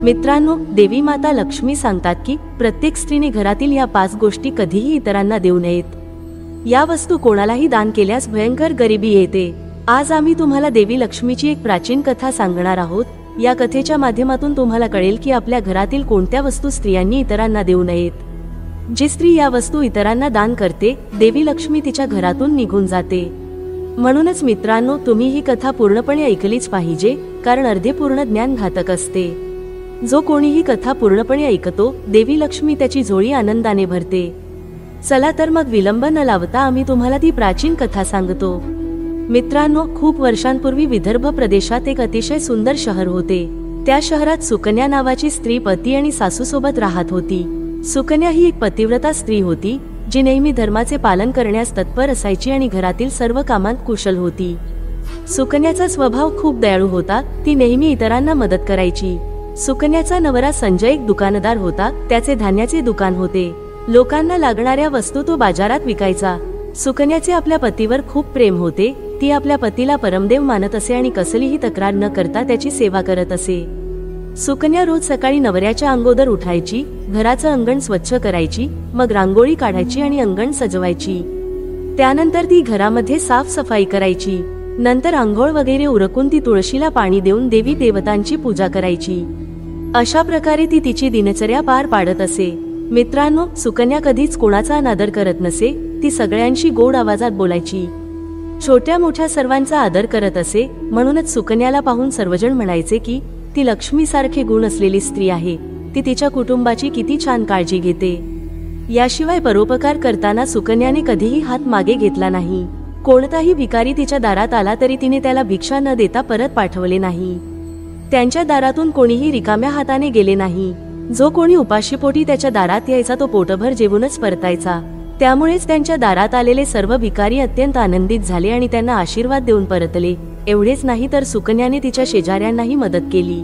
मित्रांनो, देवी माता लक्ष्मी सांगतात की प्रत्येक स्त्रीने घरातील या 5 गोष्टी कधीही इतरांना देऊ नयेत। या वस्तू कोणालाही दान केल्यास भयंकर गरिबी येते। आज आम्ही तुम्हाला देवी लक्ष्मीची एक प्राचीन कथा सांगणार आहोत। या कथेच्या माध्यमातून तुम्हाला कळेल की आपल्या घरातील कोणत्या वस्तू स्त्रियांनी इतरांना देऊ नयेत। जी स्त्री या वस्तू इतरांना दान करते, देवी लक्ष्मी तिच्या घरातून निघून जाते। म्हणूनच मित्रांनो, तुम्ही ही कथा पूर्णपणे ऐकलीच पाहिजे, कारण अर्धे पूर्ण ज्ञान घातक असते। जो कोणी ही कथा पूर्णपणे ऐकतो, देवी लक्ष्मी त्याची झोळी आनंदाने भरते। चला तर मग विलंब न लावता आम्ही तुम्हाला ती प्राचीन कथा सांगतो। मित्रांनो, खूप वर्षांपूर्वी विदर्भ प्रदेशात एक अतिशय सुंदर शहर होते। त्या शहरात सुकन्या नावाची स्त्री पती आणि सासूसोबत राहत होती। सुकन्या ही एक पतिव्रता स्त्री होती, जी नेहमी धर्माचे पालन करण्यास तत्पर असायची आणि घरातील सर्व कामात कुशल होती। सुकन्याचा स्वभाव खूप दयाळू होता, ती नेहमी इतरांना मदत करायची। सुकन्याचा नवरा संजय एक दुकानदार होता, त्याचे धान्याचे दुकान होते। लोकांना लागणाऱ्या वस्तू तो बाजारात विकायचा। सुकन्याचे आपल्या पतीवर खूप प्रेम होते, ती आपल्या पतीला परमदेव मानत असे आणि कसलीही तक्रार न करता त्याची सेवा करत असे। सुकन्या रोज सकाळी नवऱ्याच्या अंगोदर उठायची, घराचं अंगण स्वच्छ करायची, मग रांगोळी काढायची आणि अंगण सजवायची। त्यानंतर ती घरामध्ये साफसफाई करायची। नंतर आंघोळ वगैरे उरकून ती तुळशीला पाणी देऊन देवी देवतांची पूजा करायची। अशा प्रकारे ती तिची दिनचर्या पार पाडत असे। मित्रांनो, सुकन्या कधीच कोणाचा अनादर करत नसे, ती सगळ्यांशी गोड आवाजात बोलायची। छोट्या मोठ्या सर्वांचा आदर करत असे, म्हणूनच सुकन्याला पाहून सर्वजण म्हणायचे की ती लक्ष्मीसारखे गुण असलेली स्त्री आहे। ती तिच्या कुटुंबाची किती छान काळजी घेते। याशिवाय परोपकार करताना सुकन्याने कधीही हात मागे घेतला नाही। कोणताही भिकारी तिच्या दारात आला तरी तिने त्याला भिक्षा न देता परत पाठवले नाही। त्यांच्या दारातून कोणीही रिकाम्या हाताने गेले नाही। जो कोणी उपाशीपोटी त्याच्या दारात यायचा तो पोटभर जेवूनच परतायचा। त्यामुळेच त्यांच्या दारात आलेले सर्व भिकारी अत्यंत आनंदित झाले आणि त्यांना आशीर्वाद देऊन परतले। एवढेच नाही तर सुकन्याने तिच्या शेजाऱ्यांनाही मदत केली।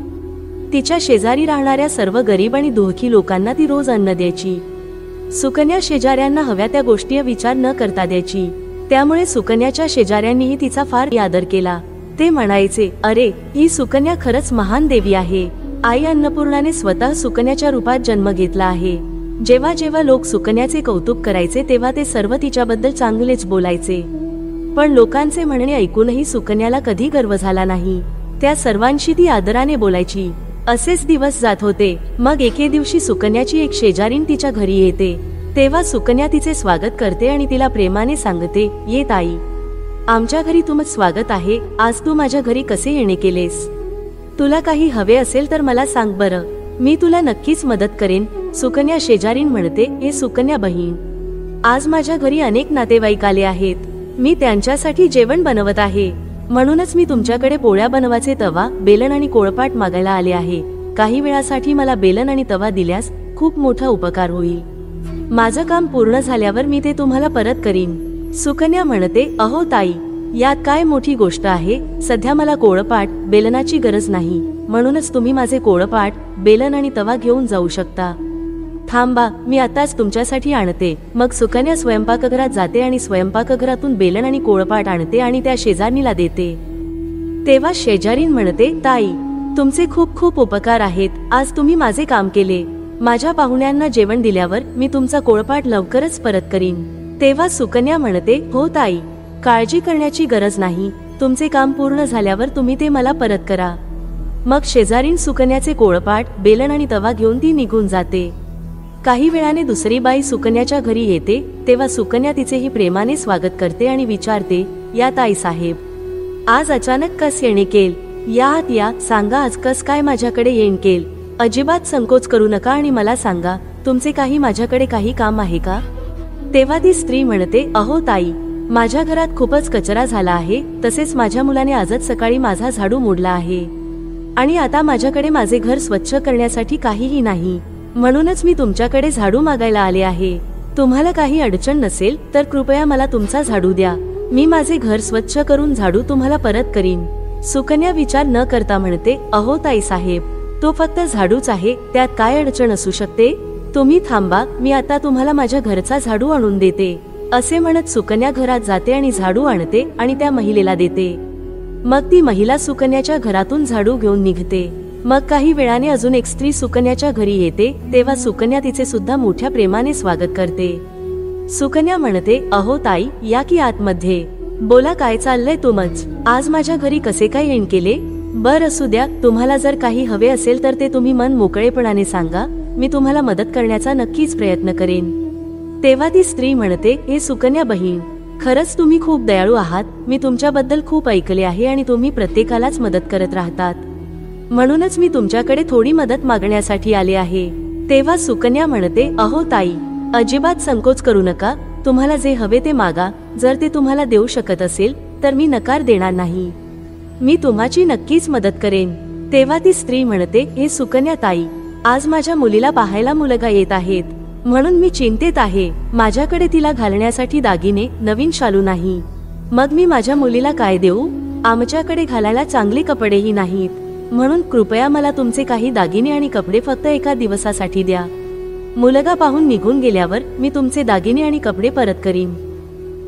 तिच्या शेजारी राहणाऱ्या सर्व गरीब आणि दुःखी लोकांना ती रोज अन्न द्यायची। सुकन्या शेजाऱ्यांना हव्या त्या गोष्टी विचार न करता द्यायची। त्यामुळे सुकन्याच्या शेजाऱ्यांनीही तिचा फार आदर केला। ते म्हणायचे, अरे, ही सुकन्या खरंच महान देवी आहे। आई अन्नपूर्णाने स्वतः सुकन्याच्या रूपात जन्म घेतला आहे। जेव्हा जेव्हा लोक सुकन्याचे कौतुक करायचे तेव्हा ते सर्व तिच्याबद्दल चांगलेच बोलायचे। पण लोकांचे म्हणणे ऐकूनही सुकन्याला कधी गर्व झाला नाही। त्या सर्वांशी ती आदराने बोलायची। असेच दिवस जात होते। मग एके दिवशी सुकन्याची एक शेजारीण तिच्या घरी येते। तेव्हा सुकन्या तिचे स्वागत करते आणि तिला प्रेमाने सांगते, ये ताई, आमच्या घरी तुमचं स्वागत आहे। आज तू माझ्या घरी कसे येणे केलेस? तुला काही हवे असेल तर मला सांग बरं, मी तुला नक्कीच मदत करेन। सुकन्या शेजारीण म्हणते, हे सुकन्या बहीण, आज माझ्या घरी अनेक नातेवाईक आले आहेत। मी त्यांच्यासाठी जेवण बनवत आहे, म्हणूनच मी तुमच्याकडे पोळ्या बनवायचे तवा, बेलन आणि कोळपाट मागायला आले आहे। काही वेळासाठी मला बेलन आणि तवा दिल्यास खूप मोठा उपकार होईल। माझं काम पूर्ण झाल्यावर मी ते तुम्हाला परत करीन। सुकन्या म्हणते, अहो ताई, यात काय मोठी गोष्ट आहे? सध्या मला कोळपाट बेलनाची गरज नाही, म्हणूनच तुम्ही माझे कोळपाट बेलन आणि तवा घेऊन जाऊ शकता। थांबा, मी आताच तुमच्यासाठी आणते। मग सुकन्या स्वयंपाकघरात जाते आणि स्वयंपाकघरातून बेलन आणि कोळपाट आणते आणि त्या शेजारणीला देते। तेव्हा शेजारीण म्हणते, ताई, तुमचे खूप खूप उपकार आहेत। आज तुम्ही माझे काम केले। माझ्या पाहुण्यांना जेवण दिल्यावर मी तुमचा कोळपाट लवकरच परत करीन। तेव्हा सुकन्या म्हणते, हो ताई, काळजी करण्याची गरज नाही। तुमचे काम पूर्ण झाल्यावर तुम्ही ते मला परत करा। मग शेजारीण सुकन्याचे कोळपाट बेलन आणि तवा घेऊन ती निघून जाते। काही वेळाने दुसरी बाई सुकन्याच्या घरी येते। तेव्हा सुकन्या तिचेही प्रेमाने स्वागत करते आणि विचारते, या ताई साहेब, आज अचानक कस येणे केल? यात या, सांगा आज कस काय माझ्याकडे येण केल? अजिबात संकोच करू नका आणि मला सांगा, तुमचे काही माझ्याकडे काही काम आहे का? तेव्हा ती स्त्री म्हणते, अहो ताई, माझ्या घरात खूपच कचरा झाला आहे। तसेच माझ्या मुलाने आजच सकाळी माझा झाडू मोडला आहे आणि आता माझ्याकडे माझे घर स्वच्छ करण्यासाठी काहीही नाही। म्हणूनच मी तुमच्याकडे झाडू मागायला आले आहे। तुम्हाला काही अडचण नसेल तर कृपया मला तुमचा झाडू द्या। मी माझे घर स्वच्छ करून झाडू तुम्हाला परत करीन। सुकन्या विचार न करता म्हणते, अहो ताई साहेब, तो फक्त झाडूच आहे, त्यात काय अडचण असू शकते? तुम्ही थांबा, मी आता तुम्हाला माझ्या घरचा झाडू आणून देते। असे म्हणत सुकन्या घरात जाते आणि झाडू आणते आणि त्या महिलेला देते। मग ती महिला सुकन्याच्या घरातून झाडू घेऊन निघते। मग काही वेळाने अजून एक स्त्री सुकन्याच्या घरी येते, तेव्हा सुकन्या तिचे सुद्धा मोठ्या प्रेमाने स्वागत करते. सुकन्या म्हणते, अहो ताई, या की आतमध्ये. बोला, काय चाललंय तुमच? आज माझ्या घरी कसे काय येण केले? बर असू द्या, तुम्हाला जर काही हवे असेल तर ते तुम्ही मन मोकळेपणाने सांगा, मी तुम्हाला मदत करण्याचा नक्कीच प्रयत्न करेन. तेव्हा ती स्त्री म्हणते, हे सुकन्या बहीण, खरंच तुम्ही खूप दयाळू आहात. मी तुमच्याबद्दल खूप ऐकले आहे आणि तुम्ही प्रत्येकालाच मदत करत राहतात, म्हणूनच मी तुमच्याकडे थोडी मदत मागण्यासाठी आले आहे. तेव्हा सुकन्या म्हणते, अहो ताई, अजिबात संकोच करू नका. तुम्हाला जे हवे ते मागा. जर ते तुम्हाला देऊ शकत असेल तर मी नकार देणार नाही. मी तुम्हाची नक्कीच मदत करेन. तेव्हा ती स्त्री म्हणते, हे सुकन्या ताई, आज माझ्या मुलीला पाहायला मुलगा येत आहेत, म्हणून मी चिंतेत आहे. माझ्याकडे तिला घालण्यासाठी दागिने, नवीन शालू नाही. मग मी माझ्या मुलीला काय देऊ? आमच्याकडे घालायला चांगले कपडेही नाहीत, म्हणून कृपया मला तुमचे काही दागिने आणि कपडे फक्त एका दिवसासाठी द्या. मुलगा पाहून निघून गेल्यावर मी तुमचे दागिने आणि कपडे परत करीन.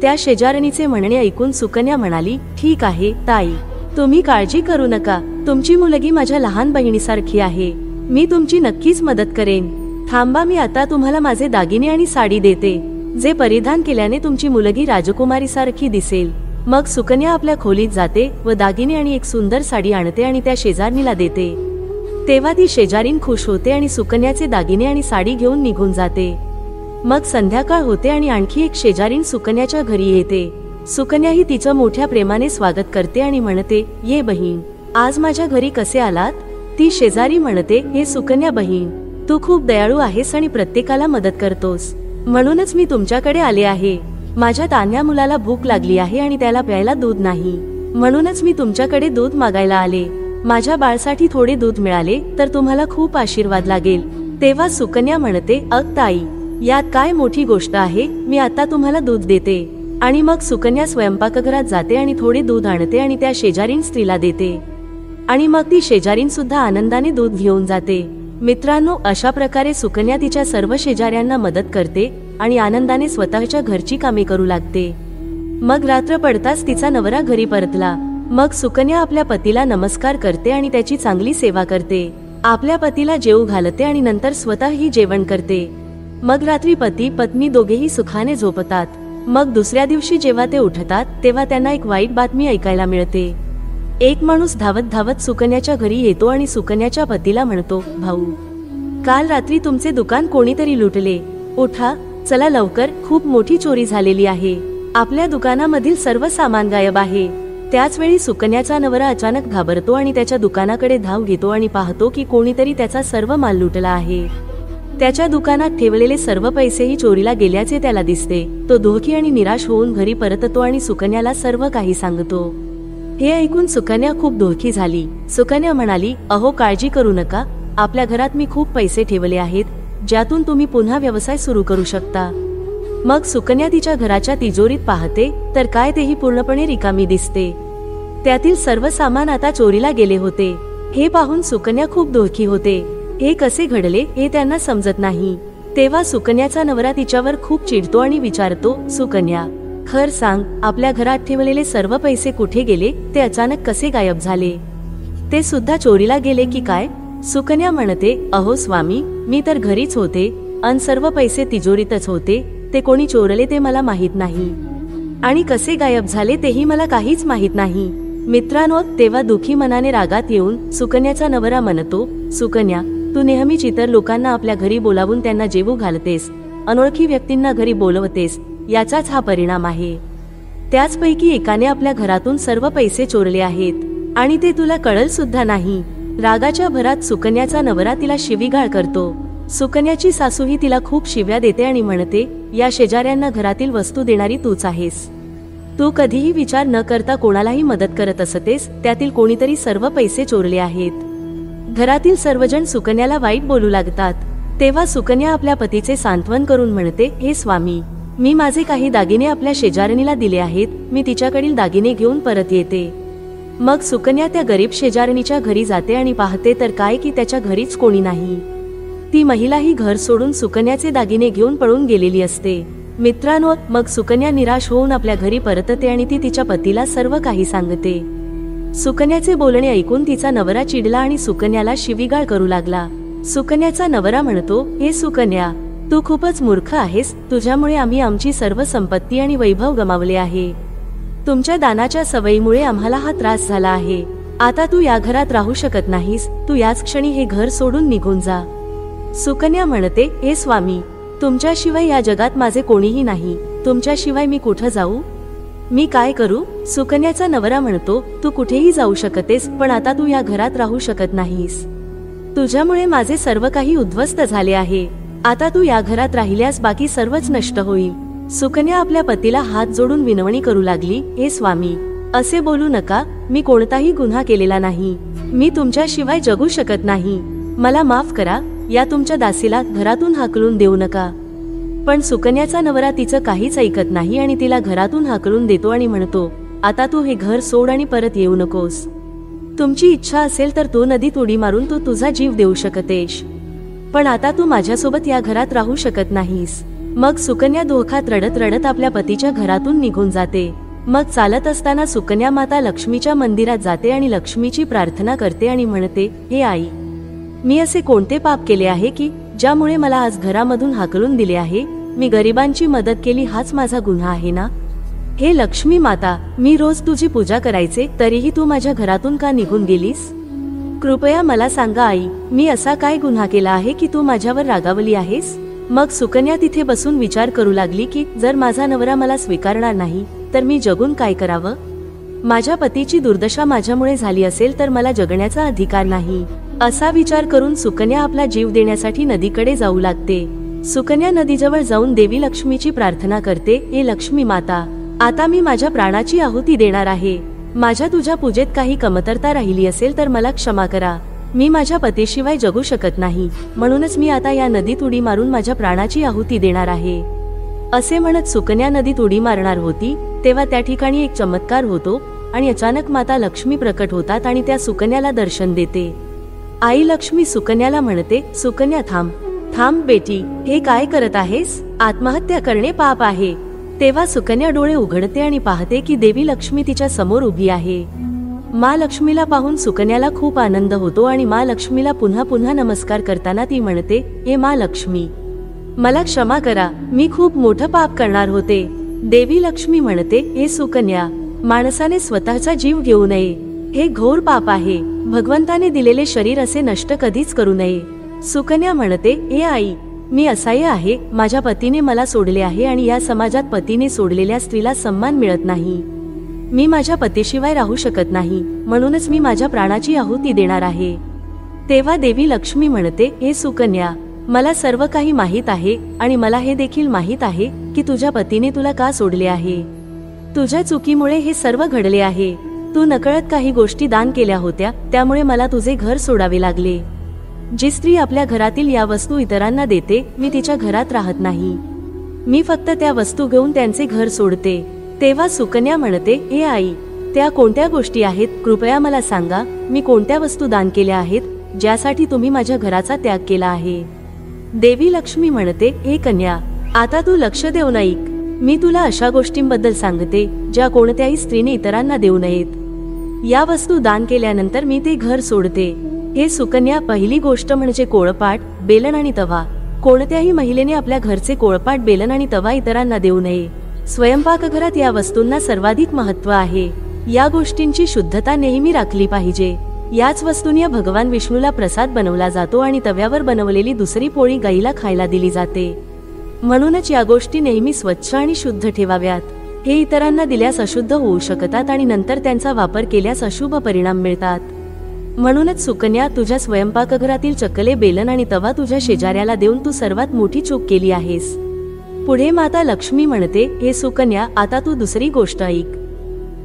त्या शेजारणीचे म्हणणे ऐकून सुकन्या म्हणाली, ठीक आहे ताई, तुम्ही काळजी करू नका. तुमची मुलगी माझ्या लहान बहिणीसारखी आहे. मी तुमची नक्कीच मदत करेन. थांबा, मी आता तुम्हाला माझे दागिने आणि साडी देते, जे परिधान केल्याने तुमची मुलगी राजकुमारी सारखी दिसेल. मग सुकन्या आपल्या खोलीत जाते व दागिने आणि एक सुंदर साडी आणते आणि त्या शेजारणीला देते. तेव्हा ती शेजारीण खुश होते आणि सुकन्याचे दागिने आणि साडी घेऊन निघून जाते. मग संध्याकाळ होते आणि आणखी एक शेजारीण सुकन्याच्या घरी येते. सुकन्याही तिचं मोठ्या प्रेमाने स्वागत करते आणि म्हणते, ये बहीण, आज माझ्या घरी कसे आलात? ती शेजारी म्हणते, हे सुकन्या बहीण, तू खूप दयाळू आहेस आणि प्रत्येकाला मदत करतोस, म्हणूनच मी तुमच्याकडे आले आहे. माझ्या तान्ह्या मुलाला भूक लागली आहे आणि त्याला प्यायला दूध नाही, म्हणूनच मी तुमच्याकडे दूध मागायला आले. माझ्या बाळासाठी थोडे दूध मिळाले तर तुम्हाला खूप आशीर्वाद लागेल. तेव्हा सुकन्या म्हणते, अग ताई, यात काय मोठी गोष्ट आहे, मी आता तुम्हाला दूध देते. आणि मग सुकन्या स्वयंपाकघरात जाते आणि थोडे दूध आणते आणि त्या शेजारीण स्त्रीला देते. आणि मग ती शेजारीण सुद्धा आनंदाने दूध घेऊन जाते. मित्रांनो, अशा प्रकारे सुकन्या तिच्या सर्व शेजाऱ्यांना मदत करते आणि आनंदाने स्वतःच्या घरची कामे करू लागते. मग रात्र पडताच तिचा नवरा घरी परतला. मग सुकन्या आपल्या पतीला नमस्कार करते आणि त्याची चांगली सेवा करते. आपल्या पतीला जेवू घालते आणि नंतर स्वतःही जेवण करते. मग रात्री पती पत्नी दोघेही सुखाने झोपतात. मग दुसऱ्या दिवशी जेव्हा ते उठतात तेव्हा त्यांना एक वाईट बातमी ऐकायला मिळते. एक माणूस धावत धावत सुकन्याच्या घरी येतो आणि सुकन्याच्या पतीला म्हणतो, भाऊ, काल रात्री तुमचे दुकान कोणीतरी लुटले. उठा, चला लवकर, खूप मोठी चोरी झालेली आहे. आपल्या दुकानामधील सर्व सामान गायब आहे. त्याच वेळी सुकन्याचा नवरा अचानक घाबरतो आणि त्याच्या दुकानाकडे धाव घेतो आणि पाहतो की कोणीतरी त्याचा सर्व माल लुटला आहे. त्याच्या दुकानात ठेवलेले सर्व पैसेही चोरीला गेल्याचे त्याला दिसते. तो दुःखी आणि निराश होऊन घरी परततो आणि सुकन्याला सर्व काही सांगतो. हे ऐकून सुकन्या खूप दुःखी झाली. सुकन्या म्हणाली, अहो, काळजी करू नका. आपल्या घरात मी खूप पैसे ठेवले आहेत, ज्यातून तुम्ही पुन्हा व्यवसाय सुरू करू शकता. मग सुकन्या तिच्या घराच्या तिजोरीत पाहते तर काय तेही पूर्णपणे रिकामी दिसते. त्यातील सर्व सामान आता चोरीला गेले होते. हे पाहून सुकन्या खूप दुःखी होते. हे कसे घडले हे त्यांना समजत नाही. तेव्हा सुकन्याचा नवरा तिच्यावर खूप चिडतो आणि विचारतो, सुकन्या, खर सांग, आपल्या घरात ठेवलेले सर्व पैसे कुठे गेले? ते अचानक कसे गायब झाले? ते सुद्धा चोरीला गेले की काय? सुकन्या म्हणते, अहो स्वामी, मी तर घरीच होते अन सर्व पैसे तिजोरीतच होते. ते कोणी चोरले ते मला माहित नाही आणि कसे गायब झाले तेही मला काहीच माहित नाही. मित्रांनो, तेव्हा दुखी मनाने रागात येऊन सुकन्याचा नवरा म्हणतो, सुकन्या, तू नेहमीच इतर लोकांना आपल्या घरी बोलावून त्यांना जेवू घालतेस, अनोळखी व्यक्तींना घरी बोलवतेस, याचाच हा परिणाम आहे. त्याचपैकी एकाने आपल्या घरातून सर्व पैसे चोरले आहेत आणि ते तुला कळल सुद्धा नाही. रागाच्या भरात सुकन्याचा नवरा तिला शिवीगाळ करतो. सुकन्याची सासूही तिला खूप शिव्या देते आणि म्हणते, या शेजाऱ्यांना घरातील वस्तू देणारी तूच आहेस. तू कधीही विचार न करता कोणालाही मदत करत असतेस. त्यातील कोणीतरी सर्व पैसे चोरले आहेत. घरातील सर्वजण सुकन्याला वाईट बोलू लागतात. तेव्हा सुकन्या आपल्या पतीचे सांत्वन करून म्हणते, हे स्वामी, मी माझे काही दागिने आपल्या शेजारणीला दिले आहेत. मी तिच्याकडील दागिने घेऊन परत येते. मग सुकन्या त्या गरीब शेजारणीच्या घरी जाते आणि पाहते तर काय की त्याच्या घरीच कोणी नाही. ती महिलाही घर सोडून सुकन्याचे दागिने घेऊन पळून गेलेली असते. मित्रांनो, मग सुकन्या निराश होऊन आपल्या घरी परतते आणि ती तिच्या पतीला सर्व काही सांगते. सुकन्याचे बोलणे ऐकून तिचा नवरा चिडला आणि सुकन्याला शिवीगाळ करू लागला. सुकन्याचा नवरा म्हणतो, हे सुकन्या, तू खूपच मूर्ख आहेस. तुझ्यामुळे आम्ही आमची सर्व संपत्ती आणि वैभव गमावले आहे. तुमच्या दानाच्या सवयीमुळे आम्हाला हा त्रास झाला आहे. आता तू या घरात राहू शकत नाहीस. तू याच क्षणी हे घर सोडून निघून जा. सुकन्या म्हणते, हे स्वामी, तुमच्याशिवाय या जगात माझे कोणीही नाही. तुमच्याशिवाय मी कुठं जाऊ? मी काय करू? सुकन्याचा नवरा म्हणतो, तू कुठेही जाऊ शकतेस, पण आता तू या घरात राहू शकत नाहीस. तुझ्यामुळे माझे सर्व काही उद्ध्वस्त झाले आहे. आता तू या घरात राहिल्यास बाकी सर्वच नष्ट होईल. सुकन्या आपल्या पतीला हात जोडून विनवणी करू लागली, हे स्वामी, असे बोलू नका. मी कोणताही गुन्हा केलेला नाही. मी तुमच्याशिवाय जगू शकत नाही. मला माफ करा. या तुमच्या दासीला घरातून हाकलून देऊ नका. पण सुकन्याचा नवरा तिचं काहीच ऐकत नाही आणि तिला घरातून हाकलून देतो आणि म्हणतो, आता तू हे घर सोड आणि परत येऊ नकोस. तुमची इच्छा असेल तर तू नदीत उडी मारून तू तुझा जीव देऊ शकतेस, पण आता तू माझ्यासोबत या घरात राहू शकत नाहीस. मग सुकन्या दुःखात रडत रडत आपल्या पतीच्या घरातून निघून जाते. मग चालत असताना सुकन्या माता लक्ष्मीच्या मंदिरात जाते आणि लक्ष्मीची प्रार्थना करते आणि म्हणते, हे आई, मी असे कोणते पाप केले आहे की ज्यामुळे मला आज घरामधून हाकलून दिले आहे? मी गरिबांची मदत केली हाच माझा गुन्हा आहे ना? हे लक्ष्मी माता, मी रोज तुझी पूजा करायचे, तरीही तू माझ्या घरातून का निघून गेलीस? कृपया मला सांगा आई, मी असा काय गुन्हा केला आहे की तू माझ्यावर रागावली आहेस? मग सुकन्या तिथे बसून विचार करू लागली की जर माझा नवरा मला स्वीकारणार नाही तर मी जगून काय करावं? माझ्या पतीची दुर्दशा माझ्यामुळे झाली असेल तर मला जगण्याचा अधिकार नाही. असा विचार करून सुकन्या आपला जीव देण्यासाठी नदीकडे जाऊ लागते. सुकन्या नदीजवळ जाऊन देवी लक्ष्मीची प्रार्थना करते, हे लक्ष्मी माता, आता मी माझ्या प्राणाची आहुती देणार आहे. माझ्या तुझ्या पूजेत काही कमतरता राहिली असेल तर मला क्षमा करा. मी माझ्या पतीशिवाय जगू शकत नाही, म्हणूनच मी आता या नदीत उडी मारून माझ्या प्राणाची आहुती देणार आहे. असे म्हणत सुकन्या नदीत उडी मारणार होती तेव्हा त्या ठिकाणी एक चमत्कार होतो आणि अचानक माता लक्ष्मी प्रकट होतात आणि त्या सुकन्याला दर्शन देते. आई लक्ष्मी सुकन्याला म्हणते, सुकन्या थांब, थांब बेटी, हे काय करत आहेस? आत्महत्या करणे पाप आहे. तेव्हा सुकन्या डोळे उघडते आणि पाहते की देवी लक्ष्मी तिच्या समोर उभी आहे. मा लक्ष्मीला पाहून सुकन्याला खूप आनंद होतो आणि मा लक्ष्मीला पुन्हा पुन्हा नमस्कार करताना ती म्हणते, हे मा लक्ष्मी, मला क्षमा करा, मी खूप मोठं पाप करणार होते. देवी लक्ष्मी म्हणते, हे सुकन्या, माणसाने स्वतःचा जीव घेऊ नये. हे घोर पाप आहे. भगवंताने दिलेले शरीर असे नष्ट कधीच करू नये. सुकन्या म्हणते, हे आई, मी असहाय्य आहे. माझ्या पतीने मला सोडले आहे आणि या समाजात पतीने सोडलेल्या स्त्रीला सन्मान मिळत नाही. मी माझ्या पतीशिवाय राहू शकत नाही, म्हणूनच मी माझ्या प्राणाची आहुती देणार आहे. तेव्हा देवी लक्ष्मी म्हणते, हे सुकन्या, मला सर्व काही माहीत आहे आणि मला हे देखील माहीत आहे की तुझ्या पतीने तुला का सोडले आहे. तुझ्या चुकीमुळे हे सर्व घडले आहे. तू नकळत काही गोष्टी दान केल्या होत्या, त्यामुळे मला तुझे घर सोडावे लागले. जी स्त्री आपल्या घरातील या वस्तू इतरांना देते, मी तिच्या घरात राहत नाही. मी फक्त त्या वस्तू घेऊन त्यांचे घर सोडते. तेव्हा सुकन्या म्हणते, हे आई, त्या कोणत्या गोष्टी आहेत? कृपया मला सांगा. मी कोणत्या वस्तू दान केल्या आहेत ज्यासाठी तुम्ही माझ्या घराचा त्याग केला आहे? देवी लक्ष्मी म्हणते, हे कन्या, आता तू लक्ष देऊन ऐक. मी तुला अशा गोष्टींबद्दल सांगते ज्या कोणत्याही स्त्रीने इतरांना देऊ नयेत. या वस्तू दान केल्यानंतर मी ते घर सोडते. हे सुकन्या, पहिली गोष्ट म्हणजे कोळपाट, बेलन आणि तवा. कोणत्याही महिलेने आपल्या घरचे कोळपाट, बेलन आणि तवा इतरांना देऊ नये. स्वयंपाकघरात या वस्तूंना सर्वाधिक महत्त्व आहे. या गोष्टींची शुद्धता नेहमी राखली पाहिजे. याच वस्तूंनी भगवान विष्णूला प्रसाद बनवला जातो आणि तव्यावर बनवलेली दुसरी पोळी गाईला खायला दिली जाते. म्हणूनच या गोष्टी नेहमी स्वच्छ आणि शुद्ध ठेवाव्यात. हे इतरांना दिल्यास अशुद्ध होऊ शकतात आणि नंतर त्यांचा वापर केल्यास अशुभ परिणाम मिळतात. म्हणूनच सुकन्या, तुझ्या स्वयंपाकघरातील चकले, बेलन आणि तवा तुझ्या शेजाऱ्याला देऊन तू सर्वात मोठी चूक केली आहेस. पुढे माता लक्ष्मी म्हणते, हे सुकन्या, आता तू दुसरी गोष्ट ऐक.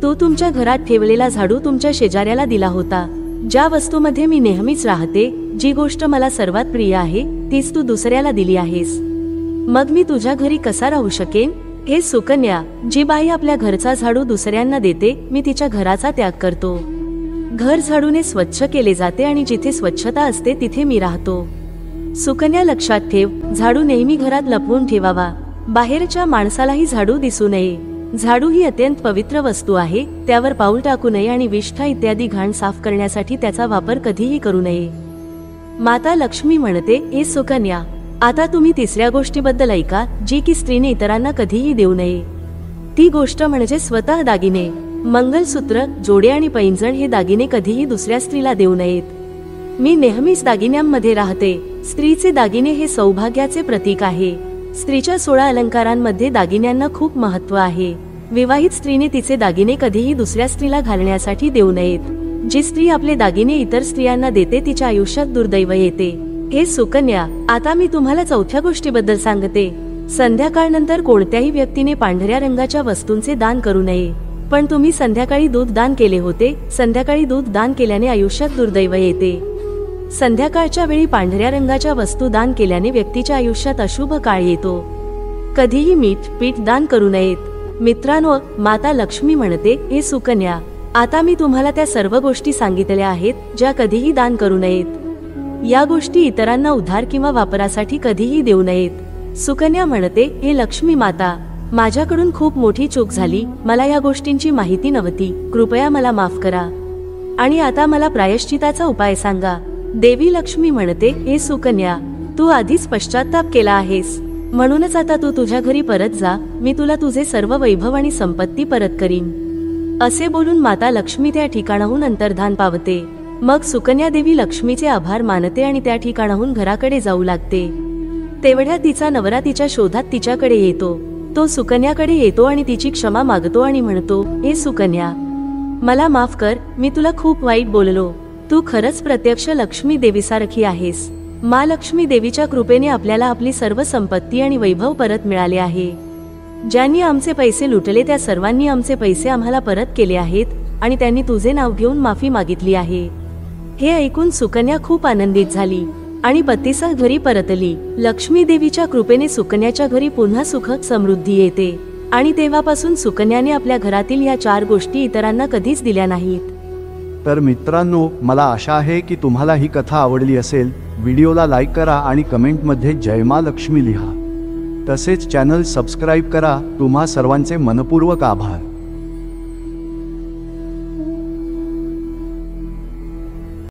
तू तुमच्या घरात ठेवलेला झाडू तुमच्या शेजाऱ्याला दिला होता. ज्या वस्तूमध्ये मी नेहमीच राहते, जी गोष्ट मला सर्वात प्रिय आहे, तीच तू दुसऱ्याला दिली आहेस. मग मी तुझ्या घरी कसा राहू शकेन? हे सुकन्या, जी बाई आपल्या घरचा झाडू दुसऱ्यांना देते, मी तिच्या घराचा त्याग करतो. घर झाडूने स्वच्छ केले जाते आणि जिथे स्वच्छता असते तिथे मी राहतो. सुकन्या, लक्षात ठेव, झाडू नेहमी घरात लपवून ठेवावा. बाहेरच्या माणसालाही झाडू दिसू नये. झाडू ही अत्यंत पवित्र वस्तू आहे, त्यावर पाऊल टाकू नये आणि विष्ठा इत्यादी घाण साफ करण्यासाठी त्याचा वापर कधीही करू नये. माता लक्ष्मी म्हणते, ए सुकन्या, आता तुम्ही तिसऱ्या गोष्टीबद्दल ऐका, जी की स्त्रीने इतरांना कधीही देऊ नये. ती गोष्ट म्हणजे स्वतः दागिने. मंगलसूत्र, जोडे आणि पैंजण हे दागिने कधीही दुसऱ्या स्त्रीला देऊ नयेत. मी नेहमीच दागिन्यांमध्ये राहते. स्त्रीचे दागिने हे सौभाग्याचे प्रतीक आहे. स्त्रीच्या 16 अलंकारांमध्ये दागिन्यांना खूप महत्त्व आहे. विवाहित स्त्रीने तिचे दागिने कधीही दुसऱ्या स्त्रीला घालण्यासाठी देऊ नयेत. जी स्त्री आपले दागिने इतर स्त्रियांना देते तिच्या आयुष्यात दुर्दैव येते. हे सुकन्या, आता मी तुम्हाला चौथ्या गोष्टीबद्दल सांगते. संध्याकाळनंतर कोणत्याही व्यक्तीने पांढऱ्या रंगाच्या वस्तूंचे दान करू नये. पण तुम्ही संध्याकाळी दूध दान केले होते. संध्याकाळी दूध दान केल्याने आयुष्यात दुर्दैव येते. संध्याकाळच्या वेळी पांढऱ्या रंगाच्या वस्तू दान केल्याने व्यक्तीच्या आयुष्यात अशुभ काळ येतो. कधीही मीठ, पीठ दान करू नयेत. मित्रांनो, माता लक्ष्मी म्हणते, हे सुकन्या, आता मी तुम्हाला त्या सर्व गोष्टी सांगितल्या आहेत ज्या कधीही दान करू नयेत. या गोष्टी इतरांना उधार किंवा वापरासाठी कधीही देऊ नयेत. सुकन्या म्हणते, हे लक्ष्मी माता, माझ्याकडून खूप मोठी चूक झाली. मला या गोष्टींची माहिती नव्हती. कृपया मला माफ करा. आणि आता मला प्रायश्चिताचा उपाय सांगा. देवी लक्ष्मी म्हणते, हे सुकन्या, तू आधीच पश्चाताप केला आहेस. म्हणूनच आता तू तुझ्या घरी परत जा. मी तुला तुझे सर्व वैभव आणि संपत्ती परत करीन. असे बोलून माता लक्ष्मी त्या ठिकाणाहून अंतर्धान पावते. मग सुकन्या देवी लक्ष्मीचे आभार मानते आणि त्या ठिकाणाहून घराकडे जाऊ लागते. तेवढ्यात तिचा नवरा तिच्या शोधात तिच्याकडे येतो. तो सुकन्याकडे येतो आणि तिची क्षमा मागतो आणि म्हणतो, हे सुकन्या, मला माफ कर. मी तुला खूप वाईट बोललो. तू खरंच प्रत्यक्ष लक्ष्मी देवीसारखी आहेस. मा लक्ष्मी देवीच्या कृपेने आपल्याला आपली सर्व संपत्ती आणि वैभव परत मिळाले आहे. ज्यांनी आमचे पैसे लुटले त्या सर्वांनी आमचे पैसे आम्हाला परत केले आहेत आणि त्यांनी तुझे नाव घेऊन माफी मागितली आहे. हे ऐकून सुकन्या खूप आनंदित झाली आणि पतीसह घरी परतली. लक्ष्मी देवीच्या कृपेने सुकन्याच्या घरी पुन्हा सुख समृद्धी येते आणि तेव्हापासून सुकन्याने आपल्या घरातील या 4 गोष्टी इतरांना कधीच दिल्या नाहीत. तर मित्रांनो, मला आशा आहे की तुम्हाला ही कथा आवडली असेल. व्हिडिओला लाईक करा आणि कमेंटमध्ये जय मा लक्ष्मी लिहा. तसेच चॅनल सबस्क्राईब करा. तुम्हा सर्वांचे मनपूर्वक आभार.